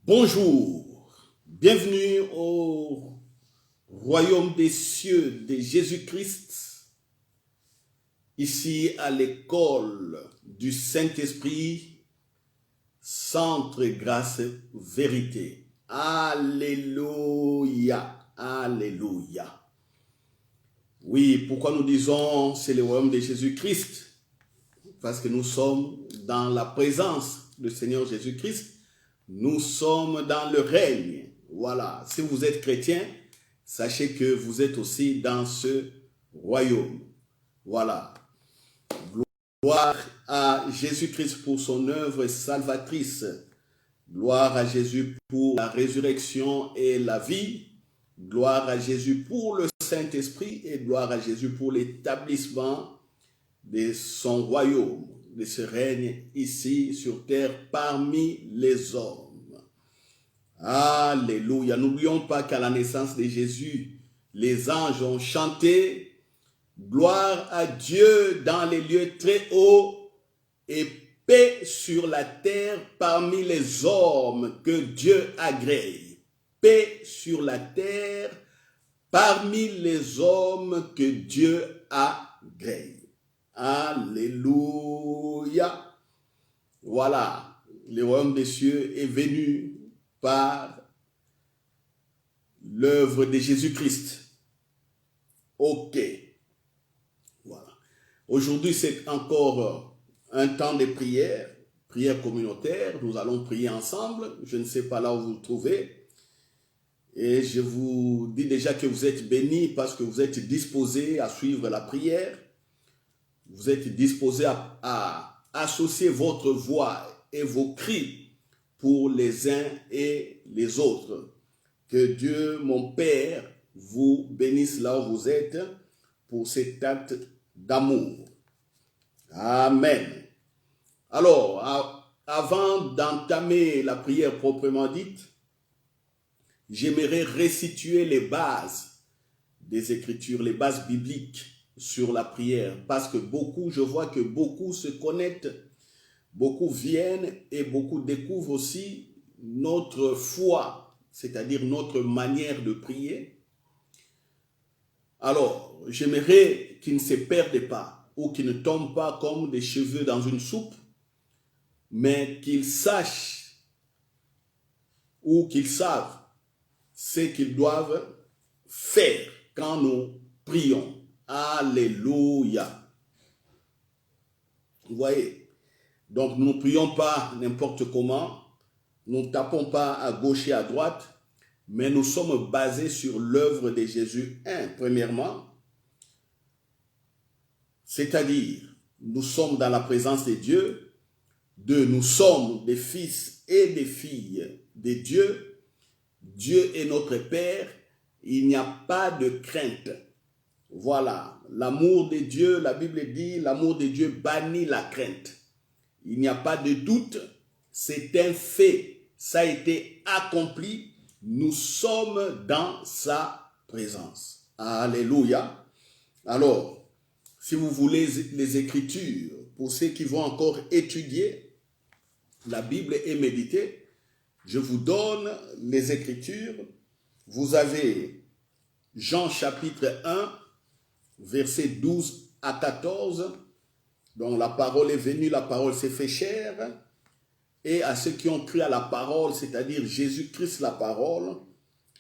Bonjour, bienvenue au royaume des cieux de Jésus-Christ, ici à l'école du Saint-Esprit, Centre Grâce Vérité. Alléluia, alléluia. Oui, pourquoi nous disons c'est le royaume de Jésus-Christ? Parce que nous sommes dans la présence du Seigneur Jésus-Christ. Nous sommes dans le règne. Voilà. Si vous êtes chrétien, sachez que vous êtes aussi dans ce royaume. Voilà. Gloire à Jésus-Christ pour son œuvre salvatrice. Gloire à Jésus pour la résurrection et la vie. Gloire à Jésus pour le Saint-Esprit et gloire à Jésus pour l'établissement de son royaume, de ce règne ici sur terre parmi les hommes. Alléluia. N'oublions pas qu'à la naissance de Jésus, les anges ont chanté gloire à Dieu dans les lieux très hauts et paix sur la terre parmi les hommes que Dieu agrée. Paix sur la terre parmi les hommes que Dieu agrée. Alléluia. Voilà, le royaume des cieux est venu par l'œuvre de Jésus-Christ. Ok. Voilà. Aujourd'hui, c'est encore un temps de prière, prière communautaire. Nous allons prier ensemble. Je ne sais pas là où vous vous trouvez. Et je vous dis déjà que vous êtes bénis parce que vous êtes disposés à suivre la prière. Vous êtes disposés à associer votre voix et vos cris pour les uns et les autres. Que Dieu, mon Père, vous bénisse là où vous êtes pour cet acte d'amour. Amen. Alors, avant d'entamer la prière proprement dite, j'aimerais restituer les bases des Écritures, les bases bibliques sur la prière, parce que je vois que beaucoup se connectent, beaucoup viennent et beaucoup découvrent aussi notre foi, c'est-à-dire notre manière de prier. Alors, j'aimerais qu'ils ne se perdent pas ou qu'ils ne tombent pas comme des cheveux dans une soupe, mais qu'ils sachent ou qu'ils savent ce qu'ils doivent faire quand nous prions. Alléluia. Vous voyez? Donc, nous ne prions pas n'importe comment. Nous ne tapons pas à gauche et à droite. Mais nous sommes basés sur l'œuvre de Jésus. Premièrement, c'est-à-dire, nous sommes dans la présence de Dieu. Deux, nous sommes des fils et des filles de Dieu. Dieu est notre Père. Il n'y a pas de crainte. Voilà, l'amour de Dieu, la Bible dit, l'amour de Dieu bannit la crainte. Il n'y a pas de doute, c'est un fait, ça a été accompli, nous sommes dans sa présence. Alléluia. Alors, si vous voulez les Écritures, pour ceux qui vont encore étudier la Bible et méditer, je vous donne les Écritures. Vous avez Jean chapitre 1, versets 12 à 14, donc la parole est venue, la parole s'est fait chair, et à ceux qui ont cru à la parole, c'est-à-dire Jésus-Christ la parole,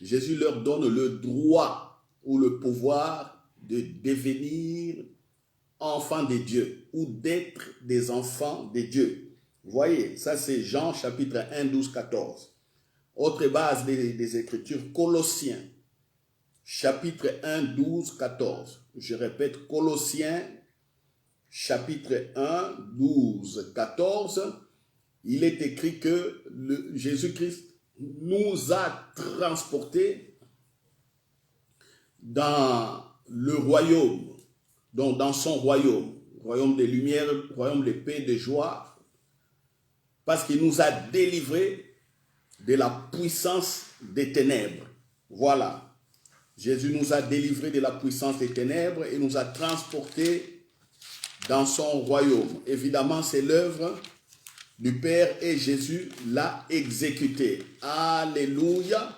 Jésus leur donne le droit ou le pouvoir de devenir enfants de Dieu ou d'être des enfants de Dieu. Vous voyez, ça c'est Jean chapitre 1, 12, 14. Autre base des Écritures, Colossiens chapitre 1, 12, 14. Je répète, Colossiens, chapitre 1, 12, 14. Il est écrit que Jésus-Christ nous a transportés dans le royaume, donc dans son royaume, royaume de lumière, royaume de paix, de joie, parce qu'il nous a délivrés de la puissance des ténèbres. Voilà. Jésus nous a délivrés de la puissance des ténèbres et nous a transportés dans son royaume. Évidemment, c'est l'œuvre du Père et Jésus l'a exécuté. Alléluia.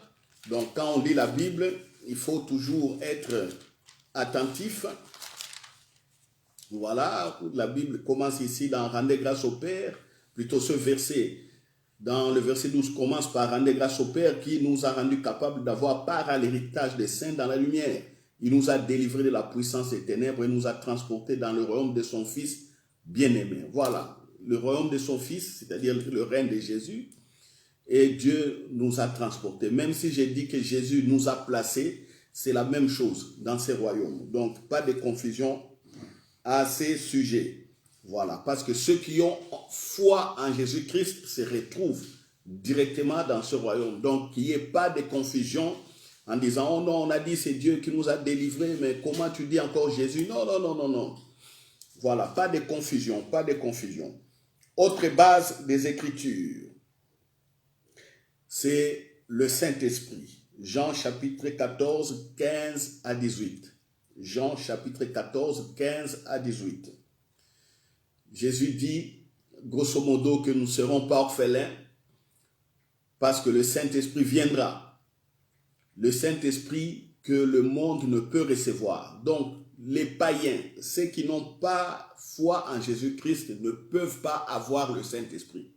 Donc quand on lit la Bible, il faut toujours être attentif. Voilà, la Bible commence ici dans « Rendez grâce au Père », plutôt ce verset. Dans le verset 12, commence par « Rendez grâce au Père qui nous a rendus capables d'avoir part à l'héritage des saints dans la lumière. Il nous a délivrés de la puissance des ténèbres et nous a transportés dans le royaume de son Fils bien-aimé. » Voilà, le royaume de son Fils, c'est-à-dire le règne de Jésus. Et Dieu nous a transportés. Même si j'ai dit que Jésus nous a placés, c'est la même chose dans ces royaumes. Donc, pas de confusion à ces sujets. Voilà, parce que ceux qui ont foi en Jésus-Christ se retrouvent directement dans ce royaume. Donc, qu'il n'y ait pas de confusion en disant, oh non, on a dit c'est Dieu qui nous a délivrés, mais comment tu dis encore Jésus? Non, non, non, non, non. Voilà, pas de confusion, pas de confusion. Autre base des Écritures, c'est le Saint-Esprit. Jean chapitre 14, 15 à 18. Jean chapitre 14, 15 à 18. Jésus dit, grosso modo, que nous ne serons pas orphelins parce que le Saint-Esprit viendra. Le Saint-Esprit que le monde ne peut recevoir. Donc, les païens, ceux qui n'ont pas foi en Jésus-Christ, ne peuvent pas avoir le Saint-Esprit.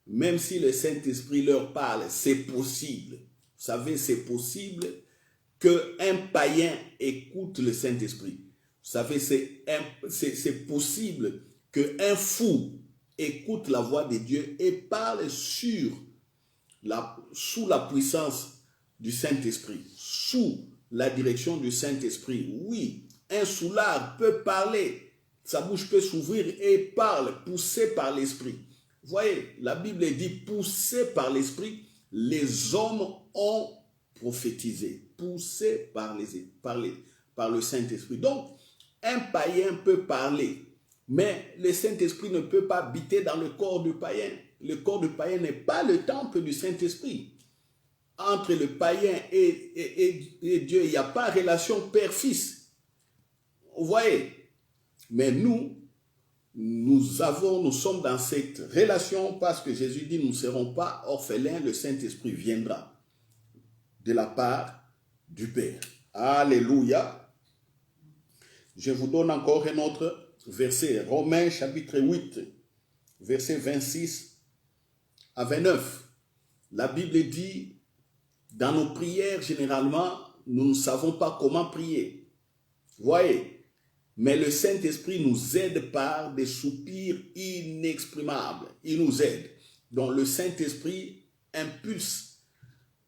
Même si le Saint-Esprit leur parle, c'est possible. Vous savez, c'est possible qu'un païen écoute le Saint-Esprit. Vous savez, c'est possible qu'un fou écoute la voix de Dieu et parle sous la puissance du Saint-Esprit, sous la direction du Saint-Esprit. Oui, un soulard peut parler, sa bouche peut s'ouvrir et parle, poussé par l'Esprit. Vous voyez, la Bible dit, poussé par l'Esprit, les hommes ont prophétisé, poussé par le Saint-Esprit. Donc, un païen peut parler, mais le Saint-Esprit ne peut pas habiter dans le corps du païen. Le corps du païen n'est pas le temple du Saint-Esprit. Entre le païen et Dieu, il n'y a pas relation père-fils. Vous voyez? Mais nous sommes dans cette relation parce que Jésus dit, nous ne serons pas orphelins, le Saint-Esprit viendra de la part du Père. Alléluia. Je vous donne encore un autre verset, Romains chapitre 8, verset 26 à 29. La Bible dit, dans nos prières, généralement, nous ne savons pas comment prier. Vous voyez? Mais le Saint-Esprit nous aide par des soupirs inexprimables. Il nous aide. Donc le Saint-Esprit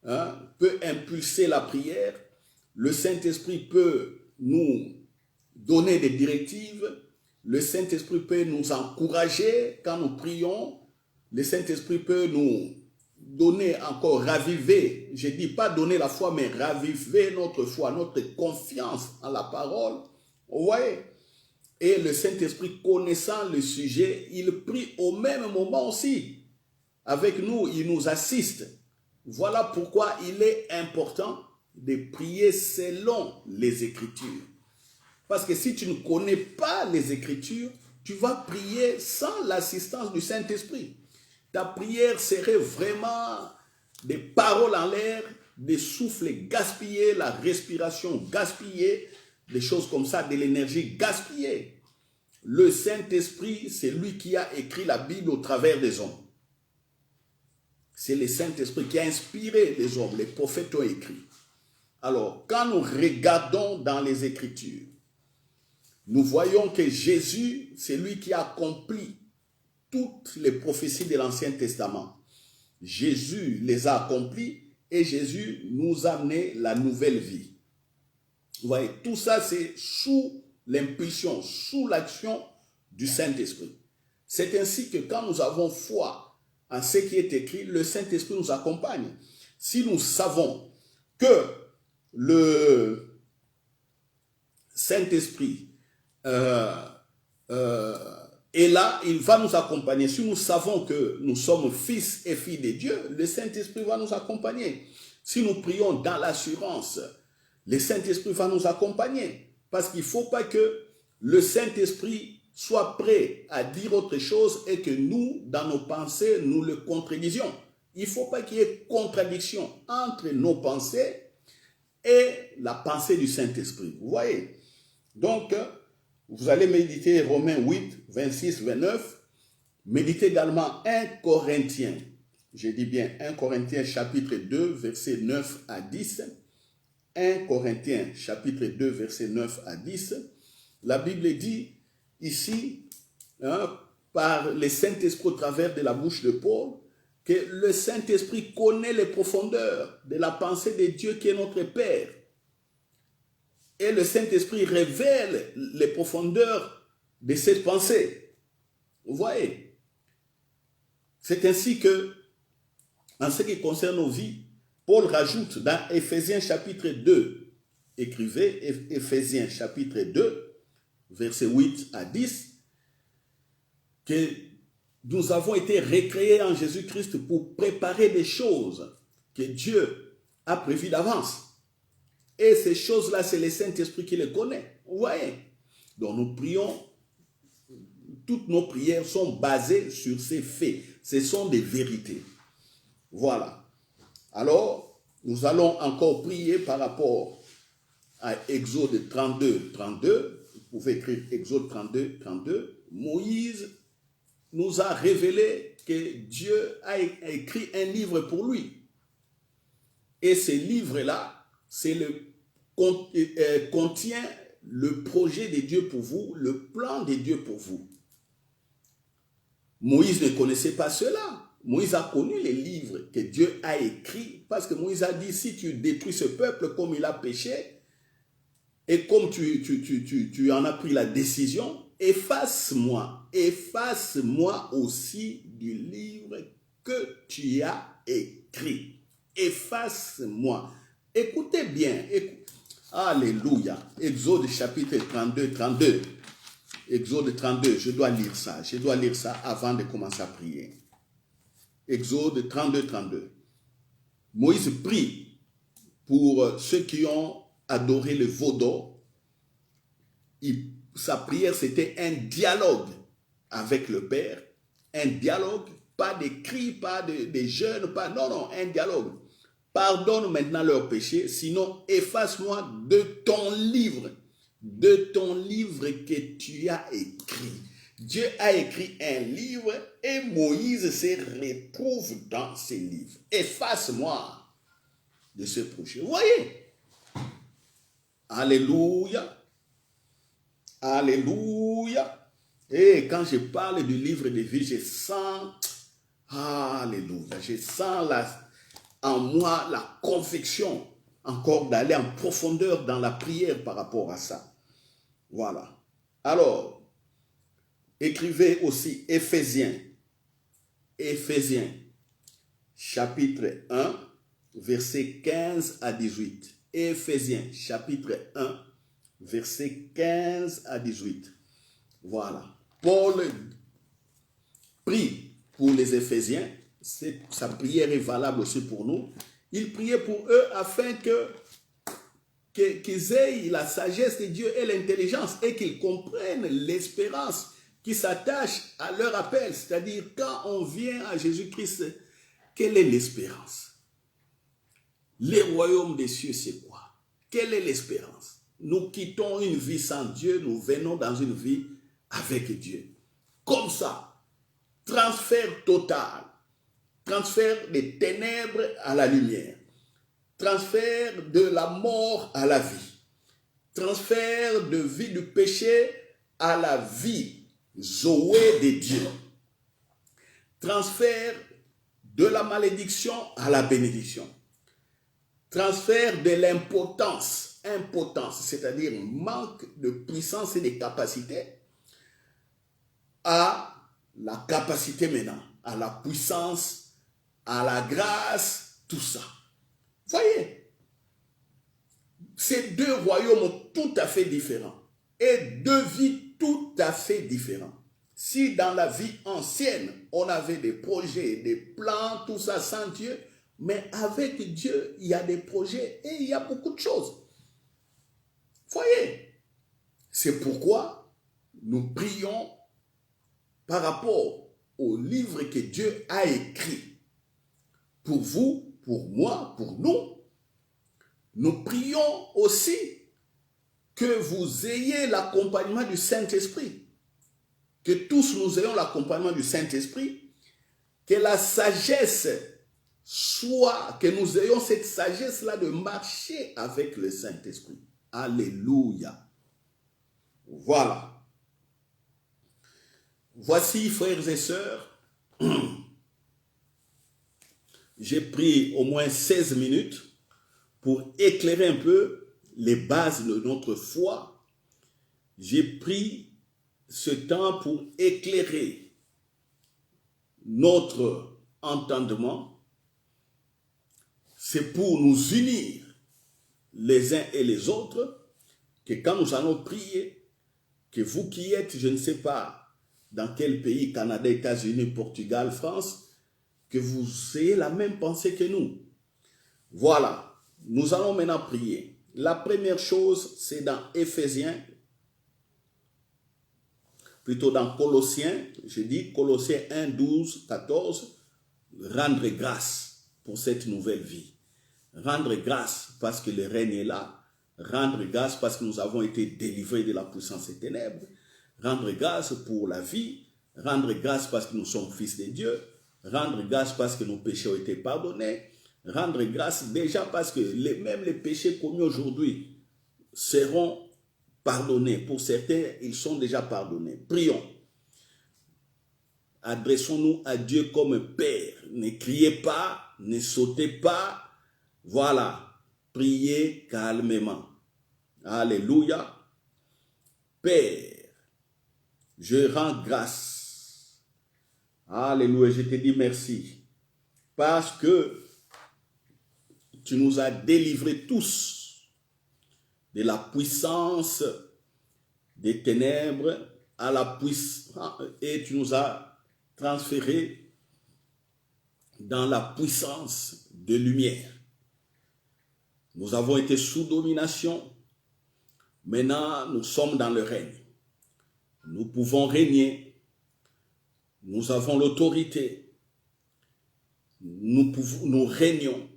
peut impulser la prière. Le Saint-Esprit peut nous donner des directives. Le Saint-Esprit peut nous encourager quand nous prions. Le Saint-Esprit peut nous donner encore, raviver. Je ne dis pas donner la foi, mais raviver notre foi, notre confiance en la parole. Vous voyez? Et le Saint-Esprit, connaissant le sujet, il prie au même moment aussi. Avec nous, il nous assiste. Voilà pourquoi il est important de prier selon les Écritures. Parce que si tu ne connais pas les Écritures, tu vas prier sans l'assistance du Saint-Esprit. Ta prière serait vraiment des paroles en l'air, des souffles gaspillés, la respiration gaspillée, des choses comme ça, de l'énergie gaspillée. Le Saint-Esprit, c'est lui qui a écrit la Bible au travers des hommes. C'est le Saint-Esprit qui a inspiré les hommes, les prophètes ont écrit. Alors, quand nous regardons dans les Écritures, nous voyons que Jésus, c'est lui qui a accompli toutes les prophéties de l'Ancien Testament. Jésus les a accomplies et Jésus nous a amené la nouvelle vie. Vous voyez, tout ça c'est sous l'impulsion, sous l'action du Saint-Esprit. C'est ainsi que quand nous avons foi en ce qui est écrit, le Saint-Esprit nous accompagne. Si nous savons que le Saint-Esprit et là, il va nous accompagner. Si nous savons que nous sommes fils et filles de Dieu, le Saint-Esprit va nous accompagner. Si nous prions dans l'assurance, le Saint-Esprit va nous accompagner. Parce qu'il ne faut pas que le Saint-Esprit soit prêt à dire autre chose et que nous, dans nos pensées, nous le contredisions. Il ne faut pas qu'il y ait contradiction entre nos pensées et la pensée du Saint-Esprit. Vous voyez? Donc, vous allez méditer Romains 8, 26, 29. Méditez également 1 Corinthiens. Je dis bien 1 Corinthiens chapitre 2, versets 9 à 10. 1 Corinthiens chapitre 2, versets 9 à 10. La Bible dit ici, par le Saint-Esprit au travers de la bouche de Paul, que le Saint-Esprit connaît les profondeurs de la pensée de Dieu qui est notre Père. Et le Saint-Esprit révèle les profondeurs de cette pensée. Vous voyez? C'est ainsi que, en ce qui concerne nos vies, Paul rajoute dans Éphésiens chapitre 2, écrivez Éphésiens chapitre 2, versets 8 à 10, que nous avons été recréés en Jésus-Christ pour préparer des choses que Dieu a prévues d'avance. Et ces choses-là, c'est le Saint-Esprit qui les connaît. Vous voyez? Donc nous prions, toutes nos prières sont basées sur ces faits. Ce sont des vérités. Voilà. Alors, nous allons encore prier par rapport à Exode 32, 32. Vous pouvez écrire Exode 32, 32. Moïse nous a révélé que Dieu a écrit un livre pour lui. Et ce livre-là, contient le projet de Dieu pour vous, le plan de Dieu pour vous. Moïse ne connaissait pas cela. Moïse a connu les livres que Dieu a écrits parce que Moïse a dit, si tu détruis ce peuple comme il a péché, et comme tu en as pris la décision, efface-moi aussi du livre que tu as écrit. Efface-moi. Écoutez bien. Alléluia. Exode chapitre 32, 32. Exode 32, je dois lire ça. Je dois lire ça avant de commencer à prier. Exode 32, 32. Moïse prie pour ceux qui ont adoré le veau d'or. Sa prière, c'était un dialogue avec le Père. Un dialogue, pas des cris, pas des jeûnes, pas... Non, un dialogue. Pardonne maintenant leurs péchés, sinon efface-moi de ton livre que tu as écrit. Dieu a écrit un livre et Moïse se retrouve dans ce livre. Efface-moi de ce projet. Vous voyez? Alléluia. Alléluia. Et quand je parle du livre de vie, je sens, alléluia, je sens en moi la conviction encore d'aller en profondeur dans la prière par rapport à ça. Voilà. Alors, écrivez aussi Éphésiens, chapitre 1, versets 15 à 18. Éphésiens, chapitre 1, versets 15 à 18. Voilà. Paul prie pour les Éphésiens. Sa prière est valable aussi pour nous. Il priait pour eux afin qu'ils aient la sagesse de Dieu et l'intelligence et qu'ils comprennent l'espérance qui s'attache à leur appel. C'est-à-dire, quand on vient à Jésus-Christ, quelle est l'espérance? Les royaumes des cieux, c'est quoi? Quelle est l'espérance? Nous quittons une vie sans Dieu, nous venons dans une vie avec Dieu. Comme ça, transfert total. Transfert des ténèbres à la lumière. Transfert de la mort à la vie. Transfert de vie du péché à la vie, Zoé de Dieu. Transfert de la malédiction à la bénédiction. Transfert de l'impotence, c'est-à-dire manque de puissance et de capacité, à la capacité maintenant, à la puissance, à la grâce, tout ça. Voyez, c'est deux royaumes tout à fait différents et deux vies tout à fait différentes. Si dans la vie ancienne, on avait des projets, des plans, tout ça sans Dieu, mais avec Dieu, il y a des projets et il y a beaucoup de choses. Voyez, c'est pourquoi nous prions par rapport au livre que Dieu a écrit. Pour vous, pour moi, pour nous, nous prions aussi que vous ayez l'accompagnement du Saint-Esprit. Que tous nous ayons l'accompagnement du Saint-Esprit. Que la sagesse soit, que nous ayons cette sagesse-là de marcher avec le Saint-Esprit. Alléluia. Voilà. Voici, frères et sœurs, j'ai pris au moins 16 minutes pour éclairer un peu les bases de notre foi. J'ai pris ce temps pour éclairer notre entendement. C'est pour nous unir les uns et les autres que quand nous allons prier, que vous qui êtes, je ne sais pas dans quel pays, Canada, États-Unis, Portugal, France, que vous ayez la même pensée que nous. Voilà, nous allons maintenant prier. La première chose, c'est dans Éphésiens, plutôt dans Colossiens, je dis Colossiens 1, 12, 14, rendre grâce pour cette nouvelle vie. Rendre grâce parce que le règne est là. Rendre grâce parce que nous avons été délivrés de la puissance des ténèbres. Rendre grâce pour la vie. Rendre grâce parce que nous sommes fils de Dieu. Rendre grâce parce que nos péchés ont été pardonnés. Rendre grâce déjà parce que même les péchés commis aujourd'hui seront pardonnés. Pour certains, ils sont déjà pardonnés. Prions. Adressons-nous à Dieu comme Père. Ne criez pas, ne sautez pas. Voilà. Priez calmement. Alléluia. Père, je rends grâce. Alléluia. Je te dis merci. Parce que tu nous as délivrés tous de la puissance des ténèbres à la puissance, et tu nous as transférés dans la puissance de lumière. Nous avons été sous domination. Maintenant, nous sommes dans le règne. Nous pouvons régner. Nous avons l'autorité. Nous régnons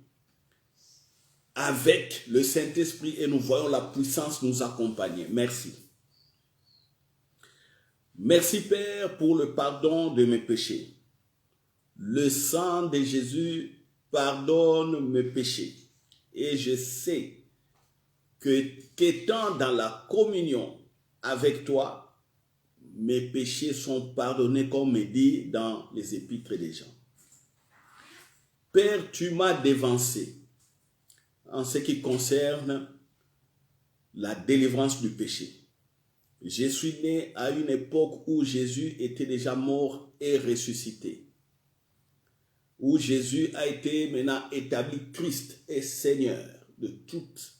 avec le Saint-Esprit et nous voyons la puissance nous accompagner. Merci. Merci Père pour le pardon de mes péchés. Le sang de Jésus pardonne mes péchés. Et je sais qu'étant dans la communion avec toi, mes péchés sont pardonnés comme il dit dans les épîtres des Jean. Père, tu m'as dévancé en ce qui concerne la délivrance du péché. Je suis né à une époque où Jésus était déjà mort et ressuscité. Où Jésus a été maintenant établi Christ et Seigneur de toute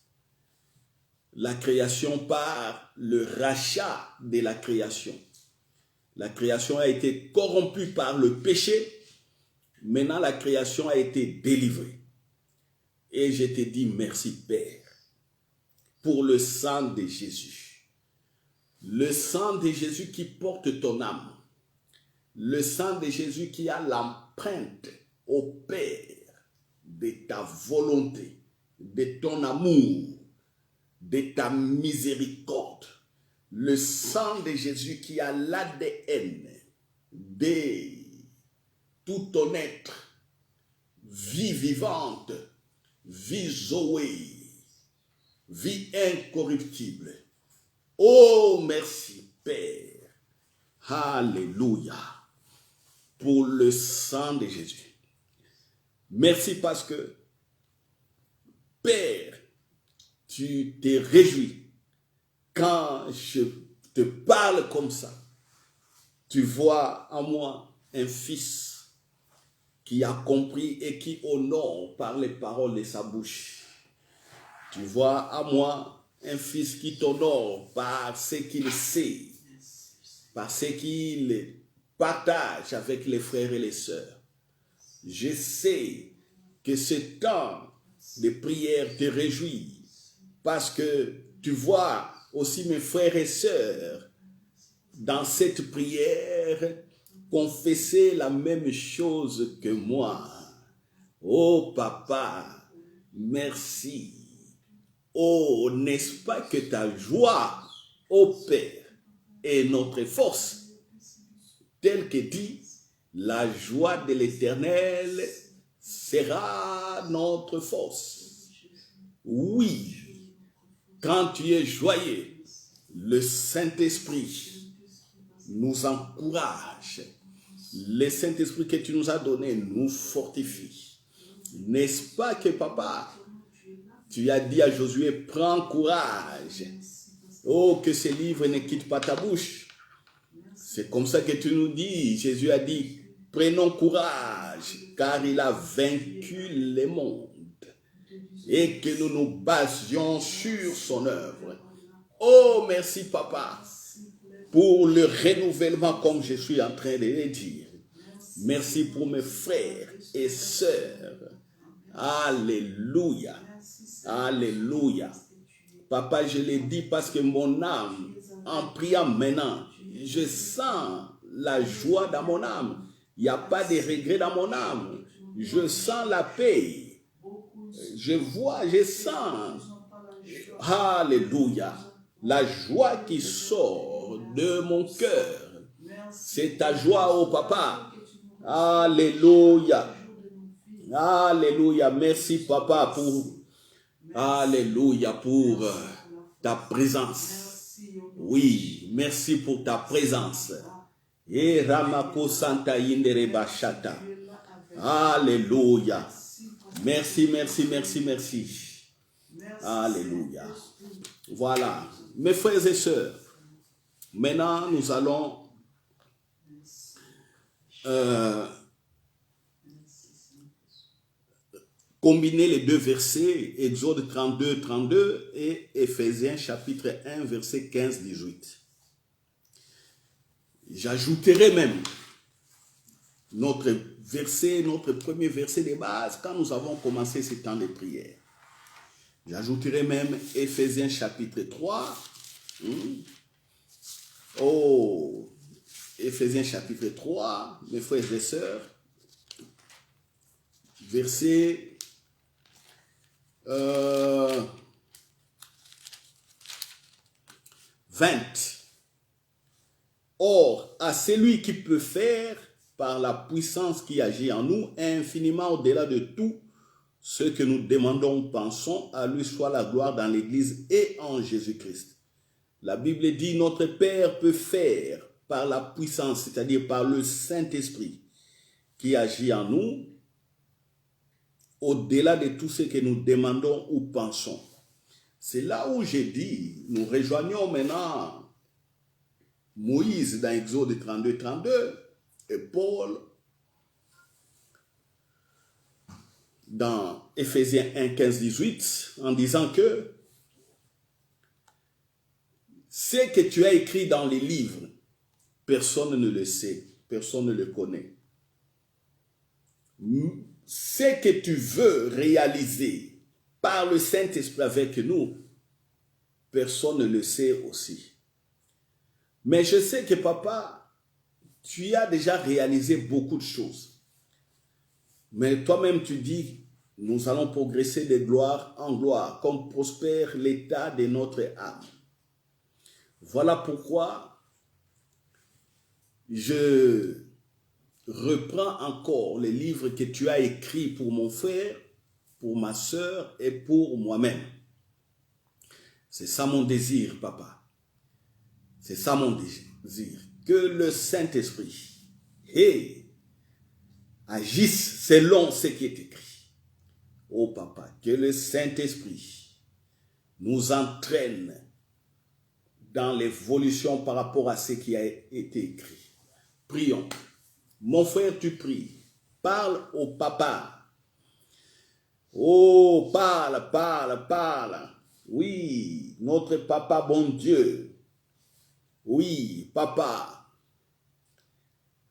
la création par le rachat de la création. La création a été corrompue par le péché. Maintenant, la création a été délivrée. Et je te dis merci, Père, pour le sang de Jésus. Le sang de Jésus qui porte ton âme. Le sang de Jésus qui a l'empreinte au Père de ta volonté, de ton amour, de ta miséricorde. Le sang de Jésus qui a l'ADN de tout ton être, vie vivante, vie Zoé, vie incorruptible. Oh, merci Père. Alléluia. Pour le sang de Jésus. Merci parce que, Père, tu te réjouis quand je te parle comme ça. Tu vois en moi un fils qui a compris et qui honore par les paroles de sa bouche. Tu vois en moi un fils qui t'honore par ce qu'il sait, par ce qu'il partage avec les frères et les sœurs. Je sais que ce temps de prière te réjouit parce que tu vois aussi mes frères et sœurs dans cette prière, confesser la même chose que moi. Oh papa, merci. Oh, n'est-ce pas que ta joie, ô Père, est notre force, tel que dit, la joie de l'Éternel sera notre force. Oui, quand tu es joyeux, le Saint-Esprit nous encourage. Le Saint-Esprit que tu nous as donné nous fortifie. N'est-ce pas que papa, tu as dit à Josué, prends courage. Oh, que ce livre ne quitte pas ta bouche. C'est comme ça que tu nous dis. Jésus a dit, prenons courage, car il a vaincu le monde. Et que nous nous basions sur son œuvre. Oh, merci papa, pour le renouvellement comme je suis en train de le dire. Merci pour mes frères et sœurs. Alléluia. Alléluia. Papa, je l'ai dit parce que mon âme, en priant maintenant, je sens la joie dans mon âme. Il n'y a pas de regret dans mon âme. Je sens la paix. Je vois, je sens. Alléluia. La joie qui sort de mon cœur. C'est ta joie, oh papa. Alléluia. Alléluia. Merci papa pour... Alléluia pour ta présence. Oui, merci pour ta présence. Et Ramako Santa Yindere Bachata. Alléluia. Merci, merci, merci, merci. Alléluia. Voilà. Mes frères et sœurs, maintenant nous allons combiner les deux versets, Exode 32, 32 et Éphésiens chapitre 1, verset 15, 18. J'ajouterai même notre premier verset de base quand nous avons commencé ce temps de prière. J'ajouterai même Éphésiens chapitre 3. Oh, Éphésiens chapitre 3, mes frères et sœurs, verset 20. Or, à celui qui peut faire, par la puissance qui agit en nous, infiniment au-delà de tout ce que nous demandons ou pensons, à lui soit la gloire dans l'Église et en Jésus-Christ. La Bible dit, notre Père peut faire par la puissance, c'est-à-dire par le Saint-Esprit qui agit en nous, au-delà de tout ce que nous demandons ou pensons. C'est là où j'ai dit, nous rejoignons maintenant Moïse dans Exode 32, 32 et Paul dans Éphésiens 1, 15, 18 en disant que ce que tu as écrit dans les livres, personne ne le sait, personne ne le connaît. Ce que tu veux réaliser par le Saint-Esprit avec nous, personne ne le sait aussi. Mais je sais que papa, tu as déjà réalisé beaucoup de choses. Mais toi-même tu dis, nous allons progresser de gloire en gloire, comme prospère l'état de notre âme. Voilà pourquoi je reprends encore les livres que tu as écrits pour mon frère, pour ma soeur et pour moi-même. C'est ça mon désir, papa. C'est ça mon désir. Que le Saint-Esprit agisse selon ce qui est écrit. Oh papa, que le Saint-Esprit nous entraîne dans l'évolution par rapport à ce qui a été écrit. Prions. Mon frère, tu pries. Parle au papa. Oh, parle, parle, parle. Oui, notre papa bon Dieu. Oui, papa.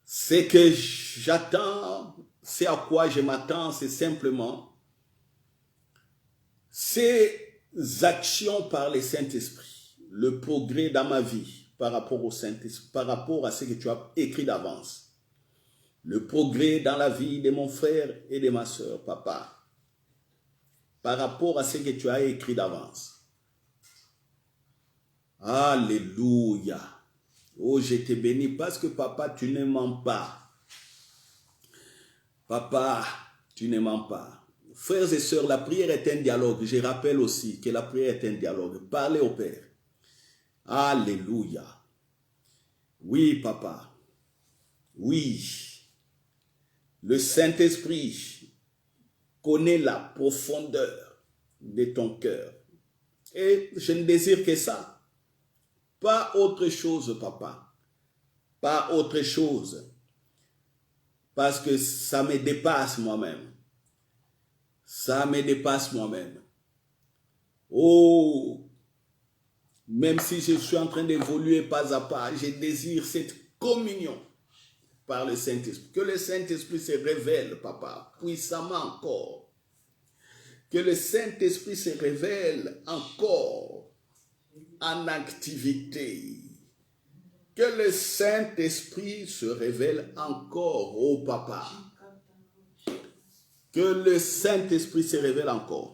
Ce que j'attends, c'est à quoi je m'attends, c'est simplement ces actions par le Saint-Esprit, le progrès dans ma vie. par rapport au Saint-Esprit, par rapport à ce que tu as écrit d'avance. Le progrès dans la vie de mon frère et de ma soeur, papa. Par rapport à ce que tu as écrit d'avance. Alléluia. Oh, je te bénis parce que papa, tu ne mens pas. Papa, tu ne mens pas. Frères et sœurs, la prière est un dialogue. Je rappelle aussi que la prière est un dialogue. Parlez au Père. Alléluia. Oui, papa. Oui. Le Saint-Esprit connaît la profondeur de ton cœur. Et je ne désire que ça. Pas autre chose, papa. Pas autre chose. Parce que ça me dépasse moi-même. Ça me dépasse moi-même. Oh, même si je suis en train d'évoluer pas à pas, je désire cette communion par le Saint-Esprit. Que le Saint-Esprit se révèle, papa, puissamment encore. Que le Saint-Esprit se révèle encore en activité. Que le Saint-Esprit se révèle encore, oh papa. Que le Saint-Esprit se révèle encore.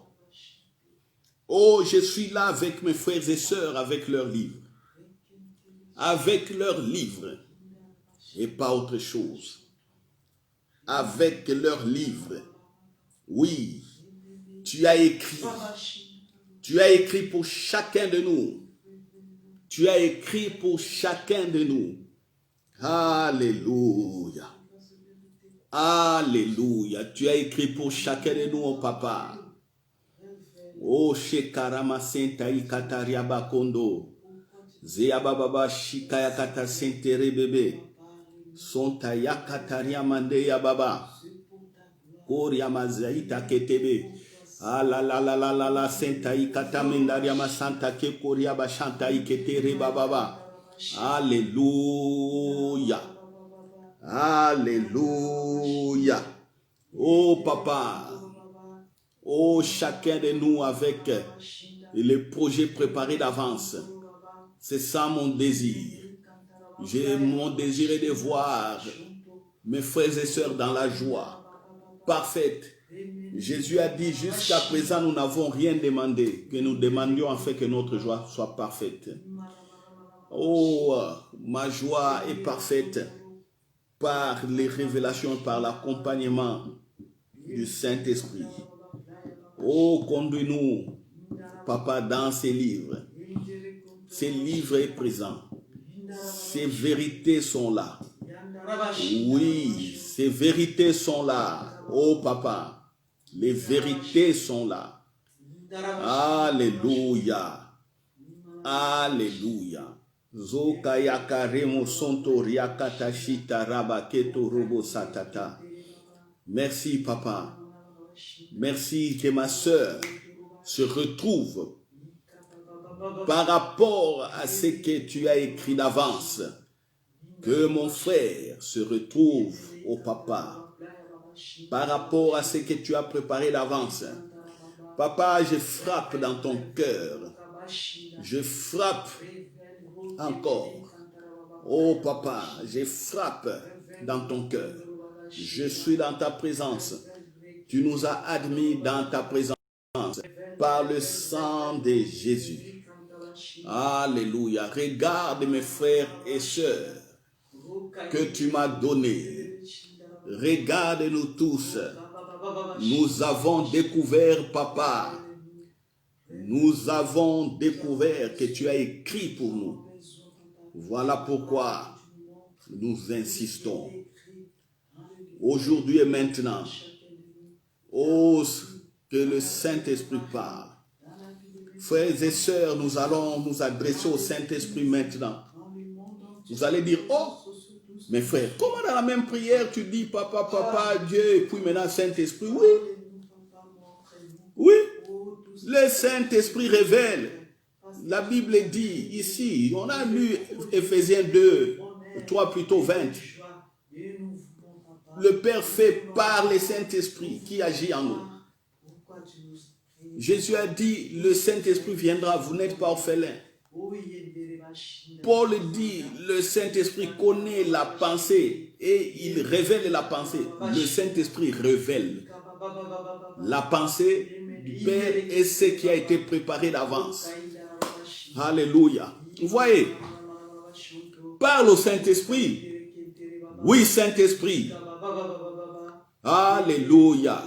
Oh, je suis là avec mes frères et sœurs, avec leurs livres. Avec leurs livres. Et pas autre chose. Avec leurs livres. Oui. Tu as écrit. Tu as écrit pour chacun de nous. Tu as écrit pour chacun de nous. Alléluia. Alléluia. Tu as écrit pour chacun de nous, oh papa. Oh, shekarama senta ikataria bakondo. Zeababa shikaya kata sentere bebe. Sonta yakataria mande ya baba. Koria mazaita ketebe. Ah la la la la la la senta ikata mendaria masanta ke koria bashanta iketere baba. Alléluia. Alléluia. Oh papa. Oh, chacun de nous avec les projets préparés d'avance. C'est ça mon désir. Mon désir est de voir mes frères et sœurs dans la joie parfaite. Jésus a dit, jusqu'à présent, nous n'avons rien demandé, que nous demandions en fait que notre joie soit parfaite. Oh, ma joie est parfaite par les révélations, par l'accompagnement du Saint-Esprit. Oh, conduis-nous, papa, dans ces livres. Ces livres est présent. Ces vérités sont là. Oui, ces vérités sont là. Oh, papa, les vérités sont là. Alléluia. Alléluia. Zokayaka remo sonto riakata shita rabaketo robo satata. Merci, papa. Merci que ma sœur se retrouve par rapport à ce que tu as écrit d'avance. Que mon frère se retrouve au papa par rapport à ce que tu as préparé d'avance. Papa, je frappe dans ton cœur. Je frappe encore. Oh papa, je frappe dans ton cœur. Je suis dans ta présence. Tu nous as admis dans ta présence par le sang de Jésus. Alléluia. Regarde mes frères et sœurs que tu m'as donnés. Regarde-nous tous. Nous avons découvert, papa. Nous avons découvert que tu as écrit pour nous. Voilà pourquoi nous insistons. Aujourd'hui et maintenant, ose que le Saint-Esprit parle. Frères et sœurs, nous allons nous adresser au Saint-Esprit maintenant. Vous allez dire, oh, mes frères, comment dans la même prière tu dis papa, papa, Dieu, et puis maintenant Saint-Esprit? Oui. Oui. Le Saint-Esprit révèle. La Bible dit ici, on a lu Ephésiens 2, 3 plutôt 20. Le Père fait par le Saint-Esprit qui agit en nous. Jésus a dit, le Saint-Esprit viendra, vous n'êtes pas orphelins. Paul dit, le Saint-Esprit connaît la pensée et il révèle la pensée. Le Saint-Esprit révèle la pensée du Père et ce qui a été préparé d'avance. Alléluia. Vous voyez, parle au Saint-Esprit. Oui, Saint-Esprit. Alléluia.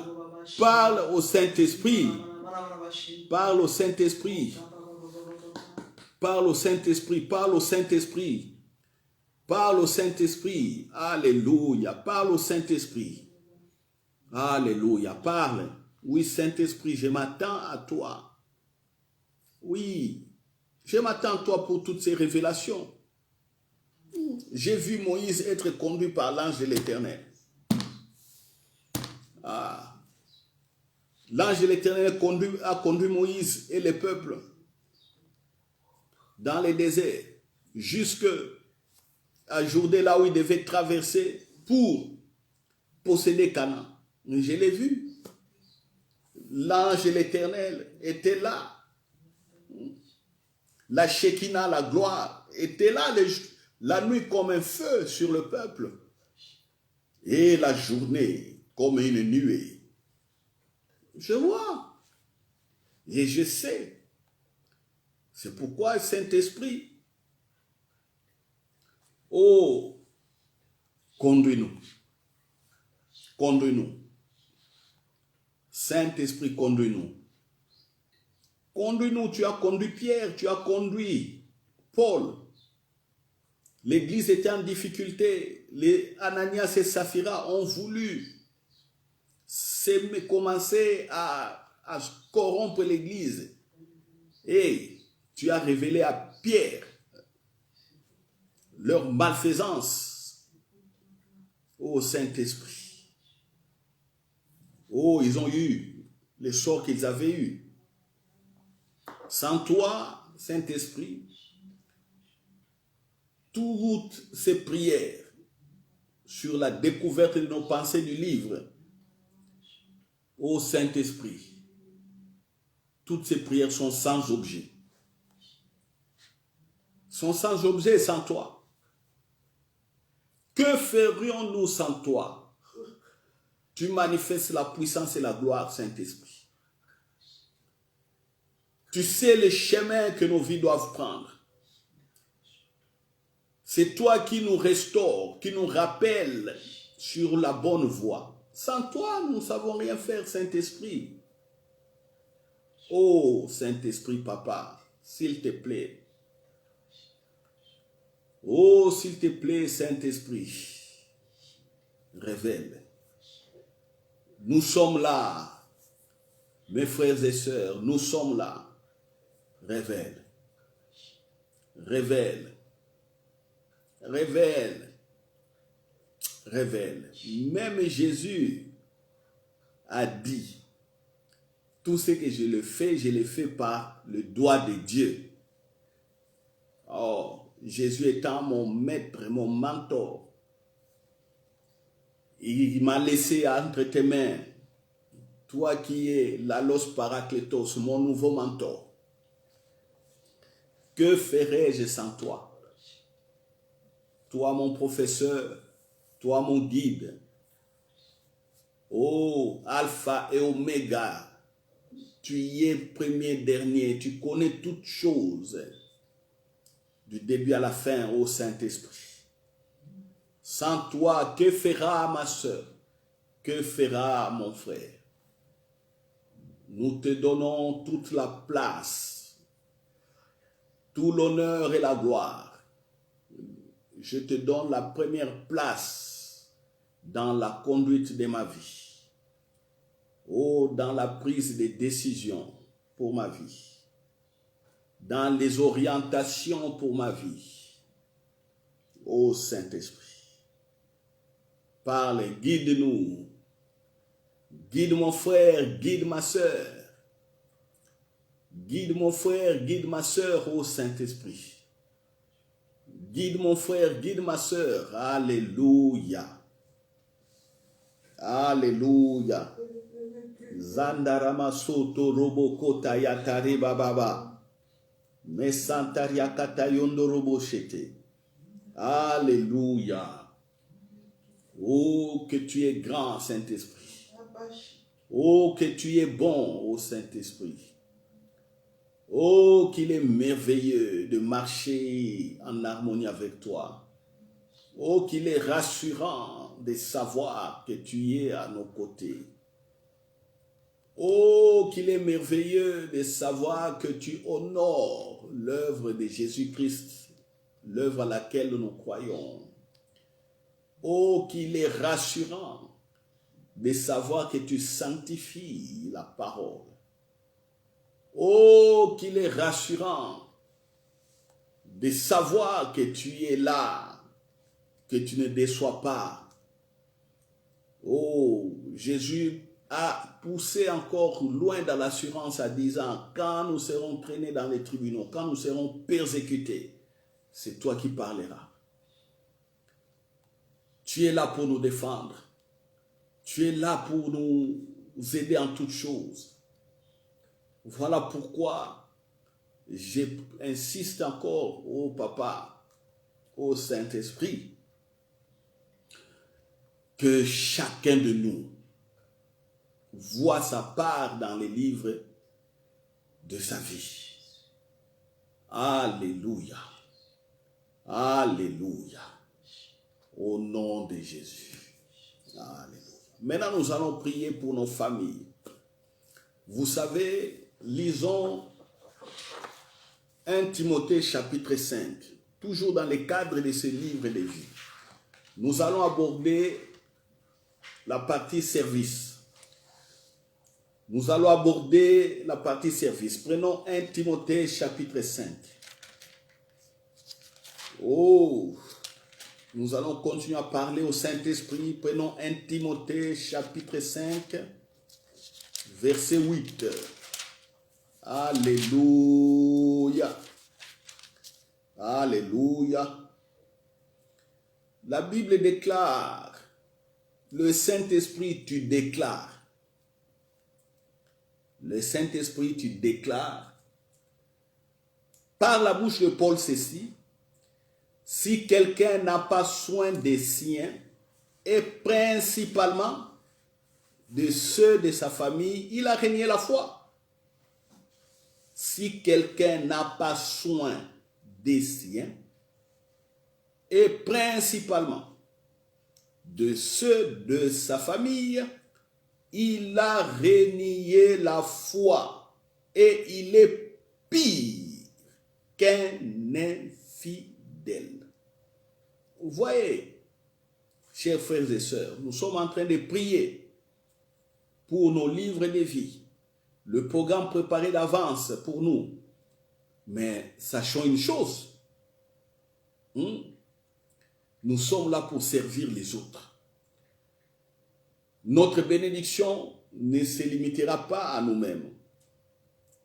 Parle au Saint-Esprit. Parle au Saint-Esprit. Parle au Saint-Esprit. Parle au Saint-Esprit. Parle au Saint-Esprit. Alléluia. Parle au Saint-Esprit. Alléluia. Parle. Oui, Saint-Esprit, je m'attends à toi. Oui, je m'attends à toi pour toutes ces révélations. J'ai vu Moïse être conduit par l'ange de l'Éternel. L'ange de l'Éternel a conduit Moïse et le peuple dans les déserts jusqu'à Jourdain, là où ils devaient traverser pour posséder Canaan. Je l'ai vu. L'ange de l'Éternel était là. La Shekinah, la gloire, était là la nuit comme un feu sur le peuple et la journée comme une nuée. Je vois et je sais. C'est pourquoi Saint-Esprit, oh, conduis-nous. Conduis-nous. Saint-Esprit, conduis-nous. Conduis-nous. Tu as conduit Pierre, tu as conduit Paul. L'église était en difficulté. Les Ananias et Saphira ont voulu commencer à corrompre l'église. Et tu as révélé à Pierre leur malfaisance. Ô Saint-Esprit. Oh, ils ont eu les sorts qu'ils avaient eus. Sans toi, Saint-Esprit, toutes ces prières sur la découverte de nos pensées du livre, ô Saint-Esprit, toutes ces prières sont sans objet. Sont sans objet sans toi. Que ferions-nous sans toi? Tu manifestes la puissance et la gloire, Saint-Esprit. Tu sais les chemins que nos vies doivent prendre. C'est toi qui nous restaure, qui nous rappelle sur la bonne voie. Sans toi, nous ne savons rien faire, Saint-Esprit. Oh, Saint-Esprit, Papa, s'il te plaît. Oh, s'il te plaît, Saint-Esprit, révèle. Nous sommes là, mes frères et sœurs, nous sommes là. Révèle. Révèle. Révèle. Révèle. Même Jésus a dit, tout ce que je le fais par le doigt de Dieu. Oh, Jésus étant mon maître, mon mentor, il m'a laissé entre tes mains, toi qui es l'Allos Parakletos, mon nouveau mentor. Que ferais-je sans toi? Toi mon professeur, toi mon guide. Oh, Alpha et Oméga, tu y es premier, dernier, tu connais toutes choses, du début à la fin, ô Saint-Esprit. Sans toi, que fera ma soeur? Que fera mon frère? Nous te donnons toute la place, tout l'honneur et la gloire. Je te donne la première place dans la conduite de ma vie. Oh, dans la prise de décision pour ma vie. Dans les orientations pour ma vie. Oh Saint-Esprit, parle, guide-nous. Guide mon frère, guide ma soeur. Guide mon frère, guide ma soeur, ô Saint-Esprit. Guide mon frère, guide ma soeur. Alléluia. Alléluia. Zandarama soto roboko tayatari bababa. Mais Santaria Katayondo Robochete. Alléluia. Oh, que tu es grand, Saint-Esprit. Oh, que tu es bon, ô Saint-Esprit. Oh, qu'il est merveilleux de marcher en harmonie avec toi. Oh, qu'il est rassurant de savoir que tu es à nos côtés. Oh, qu'il est merveilleux de savoir que tu honores l'œuvre de Jésus-Christ, l'œuvre à laquelle nous croyons. Oh, qu'il est rassurant de savoir que tu sanctifies la parole. Oh, qu'il est rassurant de savoir que tu es là, que tu ne déçois pas. Oh, Jésus a poussé encore loin dans l'assurance en disant, quand nous serons traînés dans les tribunaux, quand nous serons persécutés, c'est toi qui parleras. Tu es là pour nous défendre. Tu es là pour nous aider en toutes choses. Voilà pourquoi j'insiste encore au Papa, au Saint-Esprit, que chacun de nous voit sa part dans les livres de sa vie. Alléluia. Alléluia. Au nom de Jésus. Alléluia. Maintenant, nous allons prier pour nos familles. Vous savez, lisons 1 Timothée chapitre 5, toujours dans le cadre de ce livre de vie. Nous allons aborder la partie service. Nous allons aborder la partie service. Prenons 1 Timothée chapitre 5. Oh, nous allons continuer à parler au Saint-Esprit. Prenons 1 Timothée chapitre 5, verset 8. Alléluia. Alléluia. La Bible déclare, le Saint-Esprit, tu déclares. Le Saint-Esprit, tu déclares. Par la bouche de Paul, ceci. Si quelqu'un n'a pas soin des siens, et principalement de ceux de sa famille, il a renié la foi. Si quelqu'un n'a pas soin des siens, et principalement de ceux de sa famille, il a renié la foi et il est pire qu'un infidèle. Vous voyez, chers frères et sœurs, nous sommes en train de prier pour nos livres de vie. Le programme préparé d'avance pour nous. Mais sachons une chose. Nous sommes là pour servir les autres. Notre bénédiction ne se limitera pas à nous-mêmes.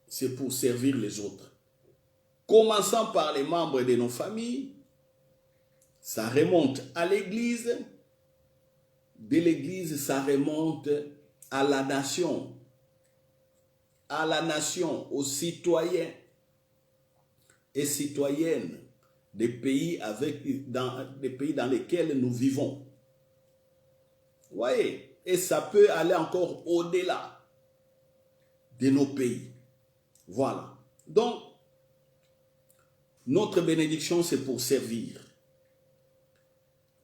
C'est pour servir les autres. Commençant par les membres de nos familles, ça remonte à l'Église. De l'Église, ça remonte à la nation. À la nation, aux citoyens et citoyennes des pays dans lesquels nous vivons. Vous voyez, et ça peut aller encore au-delà de nos pays. Voilà. Donc, notre bénédiction, c'est pour servir.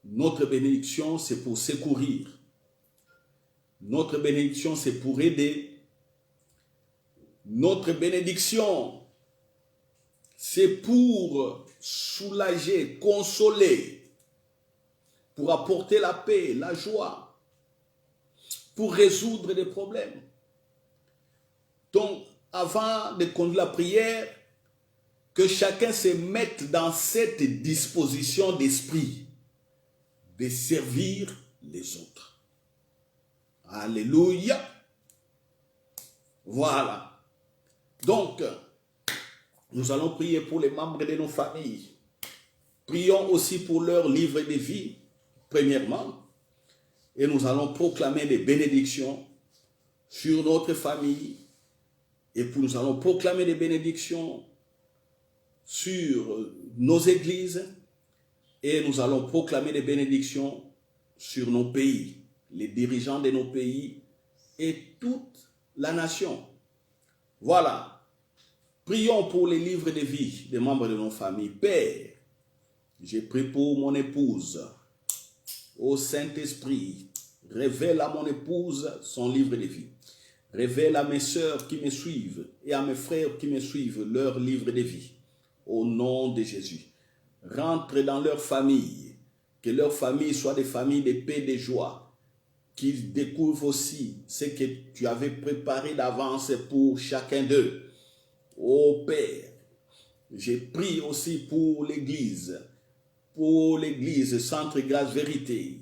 Notre bénédiction, c'est pour secourir. Notre bénédiction, c'est pour aider. Notre bénédiction, c'est pour soulager, consoler, pour apporter la paix, la joie, pour résoudre des problèmes. Donc, avant de conduire la prière, que chacun se mette dans cette disposition d'esprit de servir les autres. Alléluia. Voilà. Donc, nous allons prier pour les membres de nos familles. Prions aussi pour leur livre de vie, premièrement. Et nous allons proclamer des bénédictions sur notre famille. Et puis nous allons proclamer des bénédictions sur nos églises et nous allons proclamer des bénédictions sur nos pays, les dirigeants de nos pays et toute la nation. Voilà. Prions pour les livres de vie des membres de nos familles. Père, j'ai prié pour mon épouse. Ô Saint-Esprit, révèle à mon épouse son livre de vie. Révèle à mes sœurs qui me suivent et à mes frères qui me suivent leur livre de vie. Au nom de Jésus. Rentre dans leur famille. Que leur famille soit des familles de paix et de joie. Qu'ils découvrent aussi ce que tu avais préparé d'avance pour chacun d'eux. Ô Père, j'ai prié aussi pour l'Église Centre Grâce Vérité.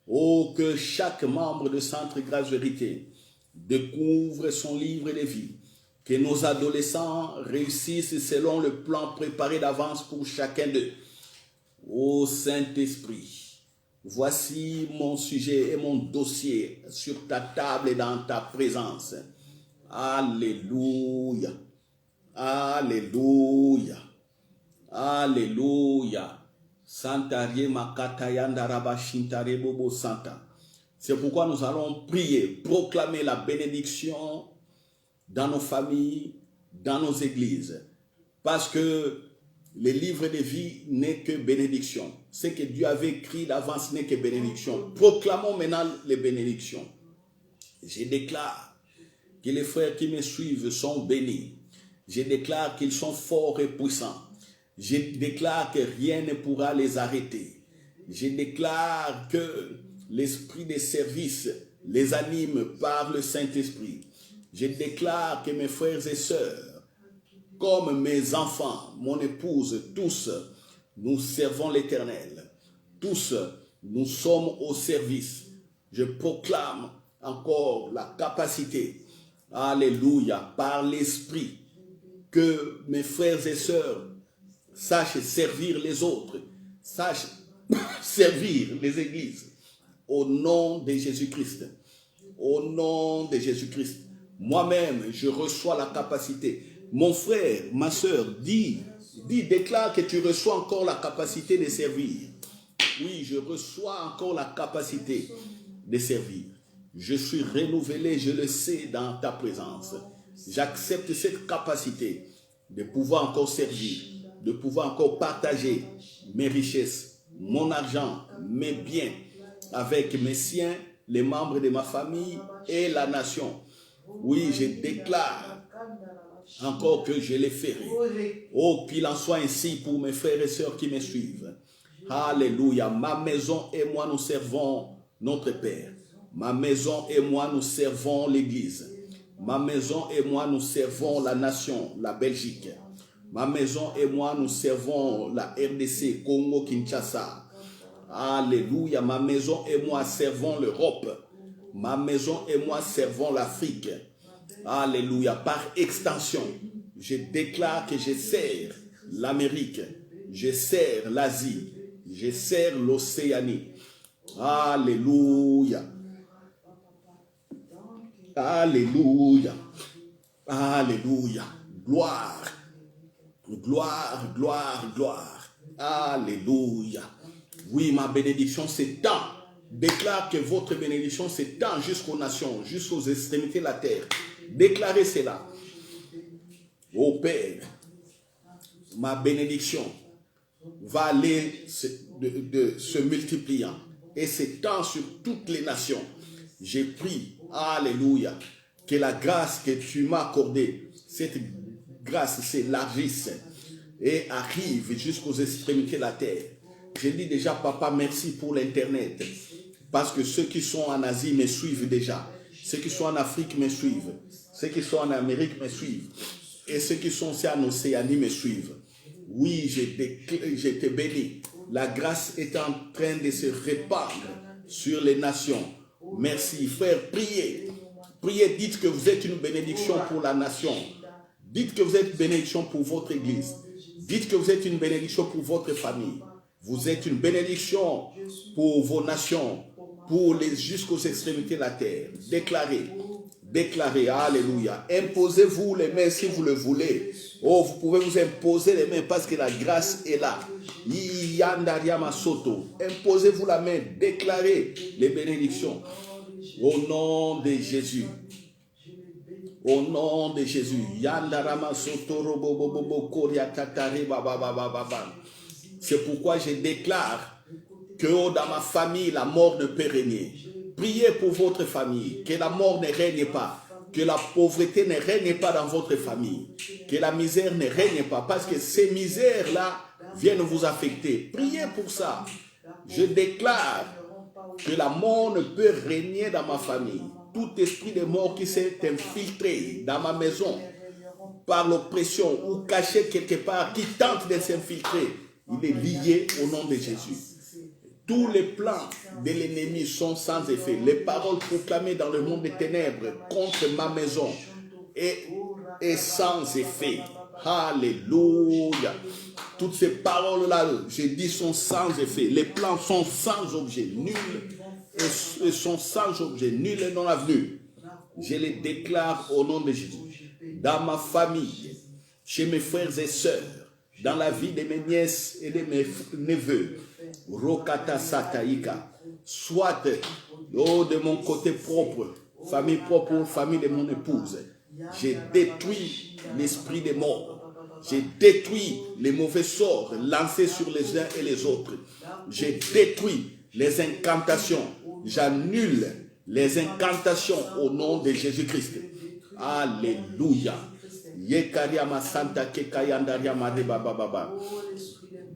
Oh, que chaque membre de Centre Grâce Vérité découvre son livre de vie. Que nos adolescents réussissent selon le plan préparé d'avance pour chacun d'eux. Ô Saint-Esprit, voici mon sujet et mon dossier sur ta table et dans ta présence. Alléluia. Alléluia. Alléluia. Santarie makatayanda rabashintare bobo santa. C'est pourquoi nous allons prier, proclamer la bénédiction dans nos familles, dans nos églises. Parce que le livre de vie n'est que bénédiction. Ce que Dieu avait écrit d'avance n'est que bénédiction. Proclamons maintenant les bénédictions. Je déclare que les frères qui me suivent sont bénis. Je déclare qu'ils sont forts et puissants. Je déclare que rien ne pourra les arrêter. Je déclare que l'esprit de service les anime par le Saint-Esprit. Je déclare que mes frères et sœurs, comme mes enfants, mon épouse, tous, nous servons l'Éternel. Tous, nous sommes au service. Je proclame encore la capacité, alléluia, par l'Esprit, que mes frères et sœurs sachent servir les autres, sachent servir les églises. Au nom de Jésus-Christ. Au nom de Jésus-Christ. Moi-même, je reçois la capacité. Mon frère, ma sœur, déclare que tu reçois encore la capacité de servir. Oui, je reçois encore la capacité de servir. Je suis renouvelé, je le sais, dans ta présence. J'accepte cette capacité de pouvoir encore servir, de pouvoir encore partager mes richesses, mon argent, mes biens avec mes siens, les membres de ma famille et la nation. Oui, je déclare encore que je les ferai. Oh, qu'il en soit ainsi pour mes frères et sœurs qui me suivent. Alléluia. Ma maison et moi, nous servons notre Père. Ma maison et moi, nous servons l'Église. Ma maison et moi, nous servons la nation, la Belgique. Ma maison et moi, nous servons la RDC, Congo, Kinshasa. Alléluia. Ma maison et moi servons l'Europe. Ma maison et moi servons l'Afrique. Alléluia. Par extension, je déclare que je sers l'Amérique. Je sers l'Asie. Je sers l'Océanie. Alléluia. Alléluia. Alléluia. Gloire. Gloire, gloire, gloire. Alléluia. Oui, ma bénédiction s'étend. Déclare que votre bénédiction s'étend jusqu'aux nations, jusqu'aux extrémités de la terre. Déclarez cela. Ô Père, ma bénédiction va aller se multipliant et s'étend sur toutes les nations. J'ai pris, alléluia, que la grâce que tu m'as accordée, cette grâce s'élargisse et arrive jusqu'aux extrémités de la terre. Je dis déjà, Papa, merci pour l'Internet. Parce que ceux qui sont en Asie me suivent déjà. Ceux qui sont en Afrique me suivent. Ceux qui sont en Amérique me suivent. Et ceux qui sont aussi en Océanie me suivent. Oui, je te bénis. La grâce est en train de se répandre sur les nations. Merci, frère. Priez. Priez, dites que vous êtes une bénédiction pour la nation. Dites que vous êtes une bénédiction pour votre église. Dites que vous êtes une bénédiction pour votre famille. Vous êtes une bénédiction pour vos nations, jusqu'aux extrémités de la terre. Déclarez, Déclarez, alléluia. Imposez-vous les mains si vous le voulez. Oh, vous pouvez vous imposer les mains parce que la grâce est là. Imposez-vous la main, déclarez les bénédictions. Au nom de Jésus. Au nom de Jésus. C'est pourquoi je déclare que dans ma famille, la mort ne peut régner. Priez pour votre famille, que la mort ne règne pas, que la pauvreté ne règne pas dans votre famille, que la misère ne règne pas, parce que ces misères-là viennent vous affecter. Priez pour ça. Je déclare que la mort ne peut régner dans ma famille. Tout esprit de mort qui s'est infiltré dans ma maison par l'oppression ou caché quelque part, qui tente de s'infiltrer, il est lié au nom de Jésus. Tous les plans de l'ennemi sont sans effet. Les paroles proclamées dans le monde des ténèbres contre ma maison est sans effet. Alléluia. Toutes ces paroles-là, je dis, sont sans effet. Les plans sont sans objet, nuls et sont sans objet, nuls et non avenus. Je les déclare au nom de Jésus. Dans ma famille, chez mes frères et sœurs, dans la vie de mes nièces et de mes neveux, Rokata Sataïka, soit de mon côté propre, famille de mon épouse, j'ai détruit l'esprit des morts. J'ai détruit les mauvais sorts lancés sur les uns et les autres. J'ai détruit les incantations. J'annule les incantations au nom de Jésus-Christ. Alléluia.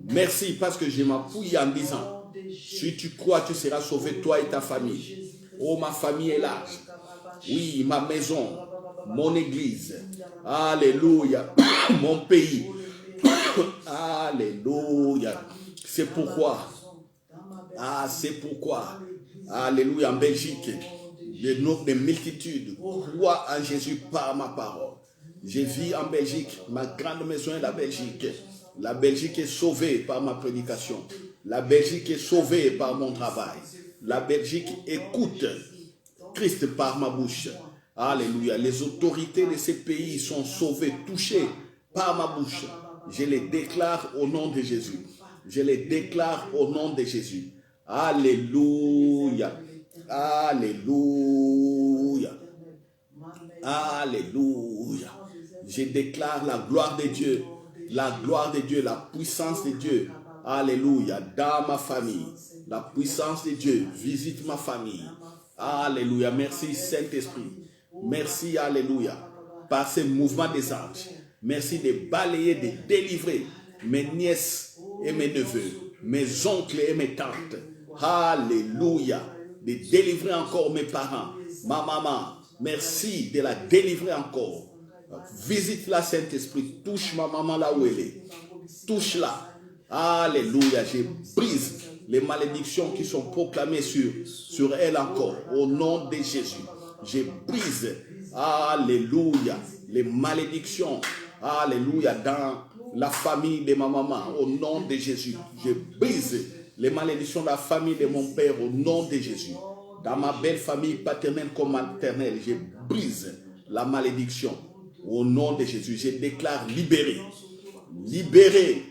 Merci parce que je m'appuie en disant, si tu crois, tu seras sauvé, toi et ta famille. Oh, ma famille est large. Oui, ma maison, mon église. Alléluia. Mon pays. Alléluia. C'est pourquoi. C'est pourquoi. Alléluia. En Belgique, des multitudes croient en Jésus par ma parole. Je vis en Belgique. Ma grande maison est la Belgique. La Belgique est sauvée par ma prédication. La Belgique est sauvée par mon travail. La Belgique écoute Christ par ma bouche. Alléluia. Les autorités de ces pays sont sauvées, touchées par ma bouche. Je les déclare au nom de Jésus. Je les déclare au nom de Jésus. Alléluia. Alléluia. Alléluia. Je déclare la gloire de Dieu. La gloire de Dieu, la puissance de Dieu. Alléluia. Dans ma famille. La puissance de Dieu. Visite ma famille. Alléluia. Merci Saint-Esprit. Merci, alléluia, par ce mouvement des anges. Merci de balayer, de délivrer mes nièces et mes neveux, mes oncles et mes tantes. Alléluia. De délivrer encore mes parents, ma maman. Merci de la délivrer encore. Visite la Saint-Esprit. Touche ma maman là où elle est. Touche-la. Alléluia. Je brise les malédictions qui sont proclamées sur elle encore. Au nom de Jésus. Je brise, alléluia, les malédictions, alléluia, dans la famille de ma maman, au nom de Jésus. Je brise les malédictions de la famille de mon père, au nom de Jésus. Dans ma belle famille paternelle comme maternelle, je brise la malédiction, au nom de Jésus. Je déclare libéré, libéré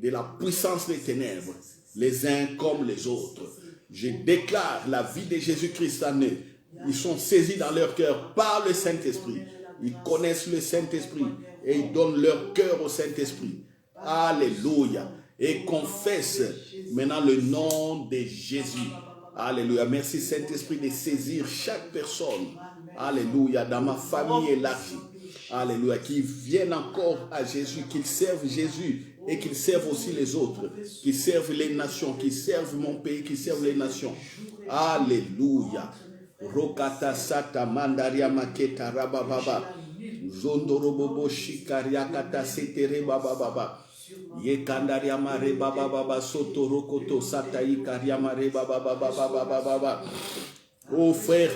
de la puissance des ténèbres, les uns comme les autres. Je déclare la vie de Jésus-Christ en eux. Ils sont saisis dans leur cœur par le Saint-Esprit. Ils connaissent le Saint-Esprit et ils donnent leur cœur au Saint-Esprit. Alléluia. Et confessent maintenant le nom de Jésus. Alléluia. Merci Saint-Esprit de saisir chaque personne. Alléluia. Dans ma famille élargie. Alléluia. Qui viennent encore à Jésus, qu'ils servent Jésus et qu'ils servent aussi les autres. Qu'ils servent les nations, qu'ils servent mon pays, qu'ils servent les nations. Alléluia. Rokata sata mandaria maketa rabababa zondorobobo shikariakata setere bababa yekandaria mare bababa soto rokoto sata ikaria mare bababa. Oh frère,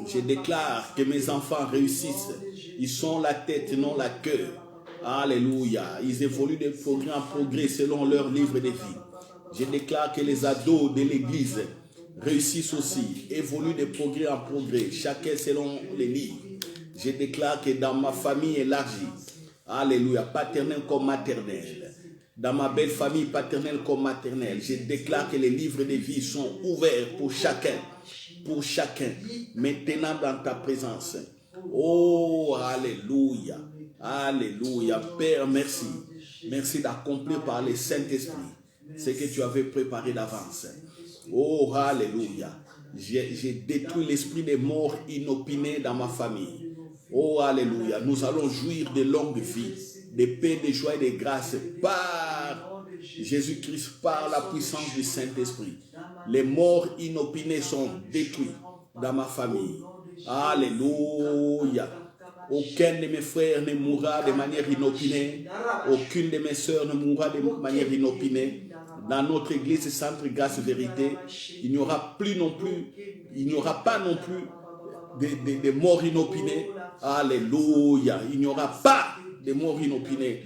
je déclare que mes enfants réussissent. Ils sont la tête, non la queue. Alléluia. Ils évoluent de progrès en progrès selon leur livre de vie. Je déclare que les ados de l'église réussissent aussi, évoluent de progrès en progrès, chacun selon les livres. Je déclare que dans ma famille élargie, alléluia, paternelle comme maternelle, dans ma belle famille paternelle comme maternelle, je déclare que les livres de vie sont ouverts pour chacun, maintenant dans ta présence. Oh, alléluia, alléluia. Père, merci. Merci d'accomplir par le Saint-Esprit ce que tu avais préparé d'avance. Oh, alléluia. J'ai détruit l'esprit des morts inopinés dans ma famille. Oh, alléluia. Nous allons jouir de longues vies, de paix, de joie et de grâce par Jésus-Christ, par la puissance du Saint-Esprit. Les morts inopinés sont détruits dans ma famille. Alléluia. Aucun de mes frères ne mourra de manière inopinée. Aucune de mes sœurs ne mourra de manière inopinée. Dans notre église Centre Grâce Vérité, il n'y aura pas non plus de morts inopinés. Alléluia. Il n'y aura pas de morts inopinés.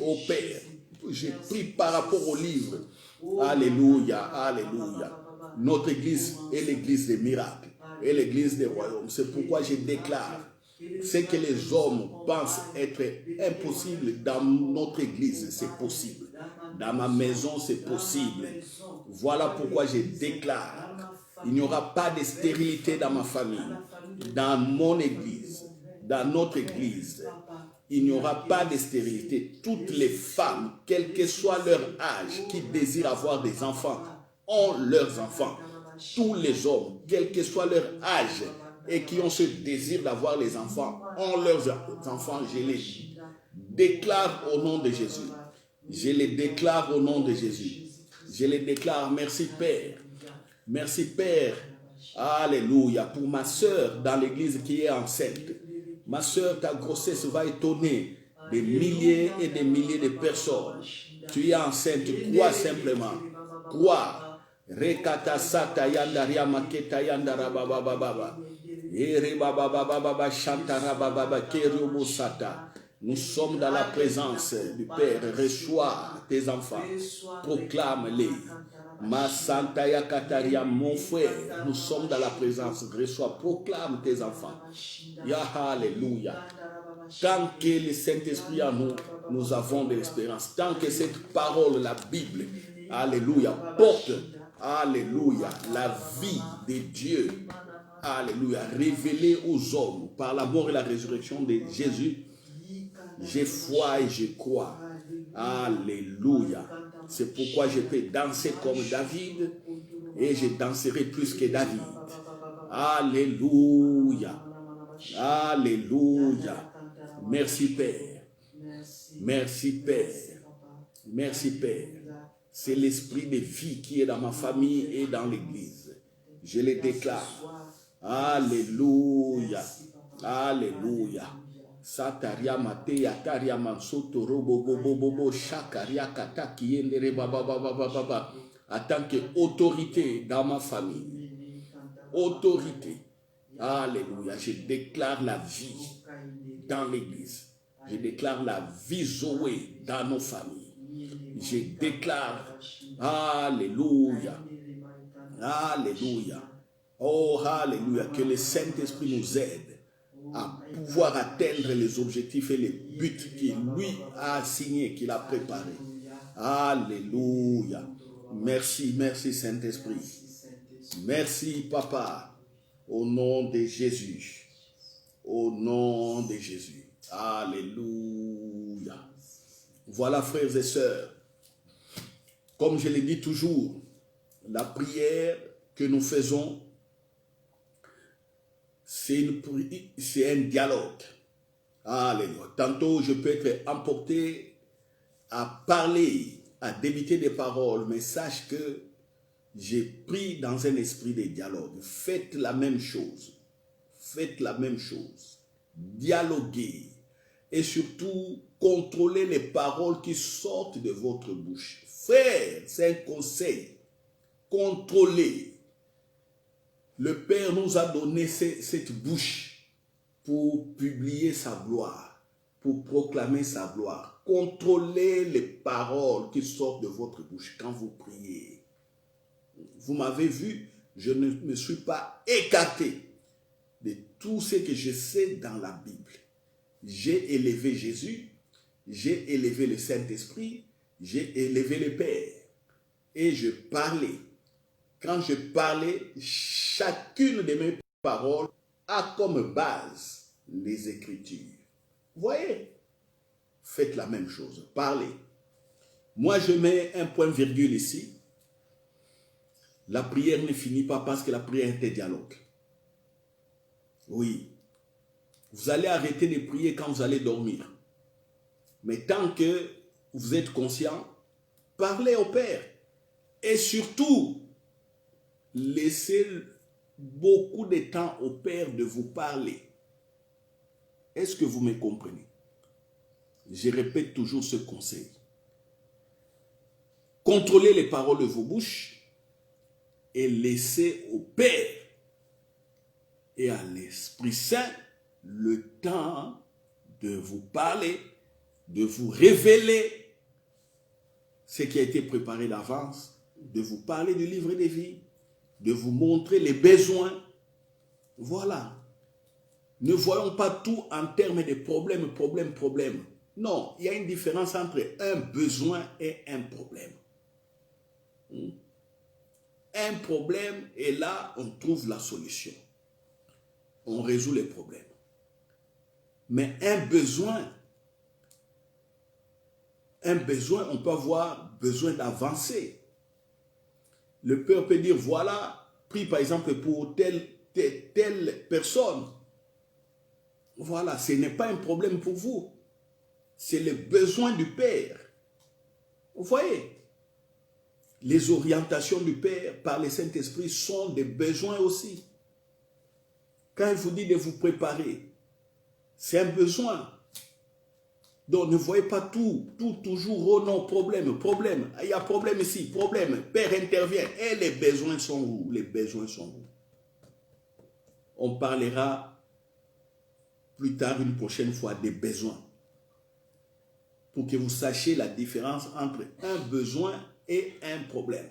Au Père, je prie par rapport au livre. Alléluia, alléluia. Notre église est l'église des miracles et l'église des royaumes. C'est pourquoi je déclare ce que les hommes pensent être impossible dans notre église, c'est possible. Dans ma maison, c'est possible. Voilà pourquoi je déclare, il n'y aura pas de stérilité dans ma famille, dans mon église, dans notre église. Il n'y aura pas de stérilité. Toutes les femmes, quel que soit leur âge, qui désirent avoir des enfants, ont leurs enfants. Tous les hommes, quel que soit leur âge, et qui ont ce désir d'avoir les enfants, ont leurs enfants. Je les déclare au nom de Jésus. Je les déclare au nom de Jésus. Je les déclare. Merci Père. Merci Père. Alléluia. Pour ma sœur dans l'église qui est enceinte. Ma sœur, ta grossesse va étonner des milliers et des milliers de personnes. Tu es enceinte. Crois simplement. Crois. Rekata sata yandaria maketa yandara baba baba. Ere baba baba chantara baba keriobo sata. Nous sommes dans la présence du Père. Reçois tes enfants. Proclame-les. Ma santa yakataria, mon frère, nous sommes dans la présence. Reçois, proclame tes enfants. Ya alléluia. Tant que le Saint-Esprit en nous, nous avons de l'espérance. Tant que cette parole, la Bible, alléluia, porte, alléluia, la vie de Dieu, alléluia, révélée aux hommes par la mort et la résurrection de Jésus, j'ai foi et je crois. Alléluia. C'est pourquoi je peux danser comme David et je danserai plus que David. Alléluia. Alléluia. Merci Père. Merci Père. Merci Père. C'est l'esprit de vie qui est dans ma famille et dans l'église. Je le déclare. Alléluia. Alléluia. Sataria mateya taria mansoto robo bobo bobo shakaria kata kiendere baba baba baba. En tant qu'autorité dans ma famille. Autorité. Alléluia. Je déclare la vie dans l'église. Je déclare la vie Zoé dans nos familles. Je déclare, alléluia, alléluia, oh alléluia, que le Saint-Esprit nous aide à pouvoir atteindre les objectifs et les buts qu'il lui a assignés, qu'il a préparés. Alléluia. Merci, merci Saint-Esprit. Merci Papa, au nom de Jésus. Au nom de Jésus. Alléluia. Voilà frères et sœurs, comme je le dis toujours, la prière que nous faisons, c'est un dialogue. Alléluia. Tantôt, je peux être emporté à parler, à débiter des paroles, mais sache que j'ai pris dans un esprit de dialogue. Faites la même chose. Faites la même chose. Dialoguez. Et surtout, contrôlez les paroles qui sortent de votre bouche. Frère, c'est un conseil. Contrôlez. Le Père nous a donné cette bouche pour publier sa gloire, pour proclamer sa gloire. Contrôlez les paroles qui sortent de votre bouche quand vous priez. Vous m'avez vu, je ne me suis pas écarté de tout ce que je sais dans la Bible. J'ai élevé Jésus, j'ai élevé le Saint-Esprit, j'ai élevé le Père. Et je parlais. Quand je parlais, chacune de mes paroles a comme base les Écritures. Vous voyez? Faites la même chose. Parlez. Moi, je mets un point-virgule ici. La prière ne finit pas parce que la prière est un dialogue. Oui. Vous allez arrêter de prier quand vous allez dormir. Mais tant que vous êtes conscient, parlez au Père. Et surtout, laissez beaucoup de temps au Père de vous parler. Est-ce que vous me comprenez? Je répète toujours ce conseil. Contrôlez les paroles de vos bouches et laissez au Père et à l'Esprit Saint le temps de vous parler, de vous révéler ce qui a été préparé d'avance, de vous parler du livre des vies, de vous montrer les besoins. Voilà. Ne voyons pas tout en termes de problème. Non, il y a une différence entre un besoin et un problème. Un problème, et là, on trouve la solution. On résout les problèmes. Mais un besoin, on peut avoir besoin d'avancer. Le Père peut dire, voilà, prie par exemple pour telle personne. Voilà, ce n'est pas un problème pour vous. C'est le besoin du Père. Vous voyez? Les orientations du Père par le Saint-Esprit sont des besoins aussi. Quand il vous dit de vous préparer, c'est un besoin. Donc ne voyez pas toujours, oh non, problème. Il y a problème ici, problème. Père intervient. Et les besoins sont où? Les besoins sont où? On parlera plus tard, une prochaine fois, des besoins. Pour que vous sachiez la différence entre un besoin et un problème.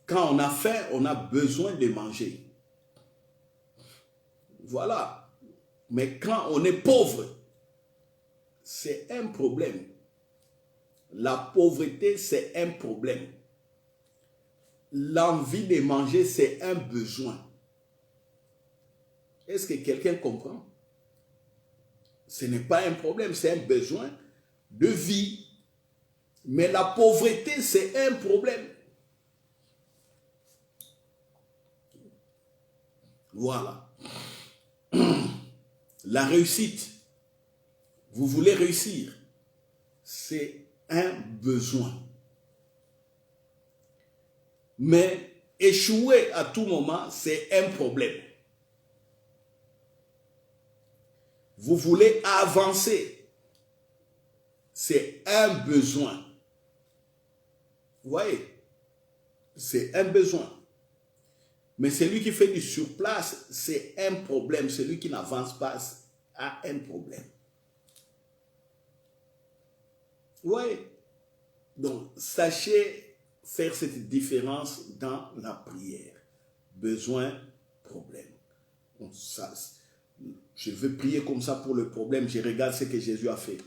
Quand on a faim, on a besoin de manger. Voilà. Mais quand on est pauvre, c'est un problème. La pauvreté, c'est un problème. L'envie de manger, c'est un besoin. Est-ce que quelqu'un comprend? Ce n'est pas un problème, c'est un besoin de vie. Mais la pauvreté, c'est un problème. Voilà. La réussite, vous voulez réussir, c'est un besoin. Mais échouer à tout moment, c'est un problème. Vous voulez avancer, c'est un besoin. Vous voyez, c'est un besoin. Mais celui qui fait du surplace, c'est un problème. Celui qui n'avance pas a un problème. Vous voyez? Donc, sachez faire cette différence dans la prière. Besoin, problème. Je veux prier comme ça pour le problème. Je regarde ce que Jésus a fait.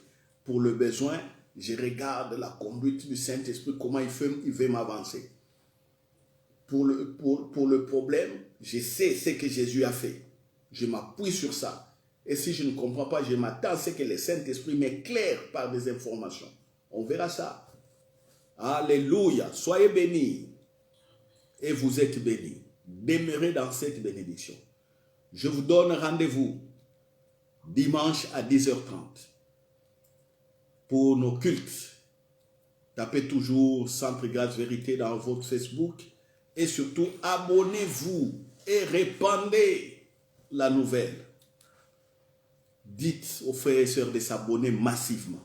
Pour le besoin, je regarde la conduite du Saint-Esprit, comment il veut m'avancer. Pour le problème, je sais ce que Jésus a fait. Je m'appuie sur ça. Et si je ne comprends pas, je m'attends à ce que le Saint-Esprit m'éclaire par des informations. On verra ça. Alléluia. Soyez bénis. Et vous êtes bénis. Demeurez dans cette bénédiction. Je vous donne rendez-vous dimanche à 10h30 pour nos cultes. Tapez toujours Centre Grâce Vérité dans votre Facebook. Et surtout, abonnez-vous et répandez la nouvelle. Dites aux frères et sœurs de s'abonner massivement.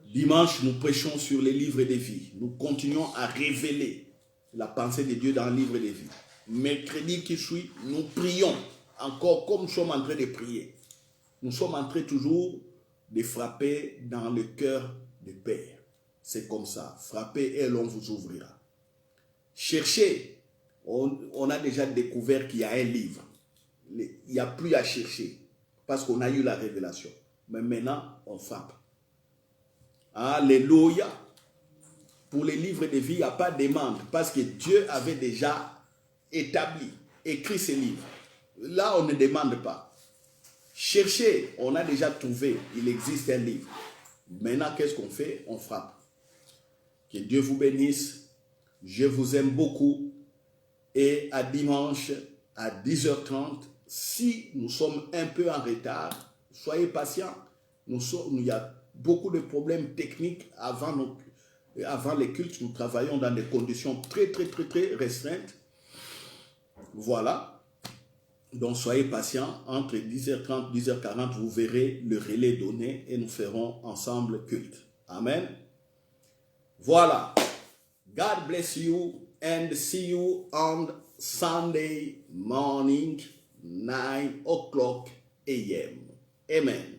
Dimanche, nous prêchons sur les livres des vies. Nous continuons à révéler la pensée de Dieu dans le livre des vies. Mercredi qui suit, nous prions encore comme nous sommes en train de prier. Nous sommes en train toujours de frapper dans le cœur du Père. C'est comme ça. Frappez et l'on vous ouvrira. Cherchez. On a déjà découvert qu'il y a un livre. Il n'y a plus à chercher. Parce qu'on a eu la révélation. Mais maintenant, on frappe. Alléluia. Pour les livres de vie, il n'y a pas de demande. Parce que Dieu avait déjà établi, écrit ces livres. Là, on ne demande pas. Cherchez, on a déjà trouvé. Il existe un livre. Maintenant, qu'est-ce qu'on fait? On frappe. Que Dieu vous bénisse. Je vous aime beaucoup. Et à dimanche, à 10h30, si nous sommes un peu en retard, soyez patients. Il y a beaucoup de problèmes techniques avant les cultes. Nous travaillons dans des conditions très restreintes. Voilà. Donc soyez patients. Entre 10h30 et 10h40, vous verrez le relais donné et nous ferons ensemble culte. Amen. Voilà. God bless you and see you on Sunday morning, 9 o'clock a.m. Amen.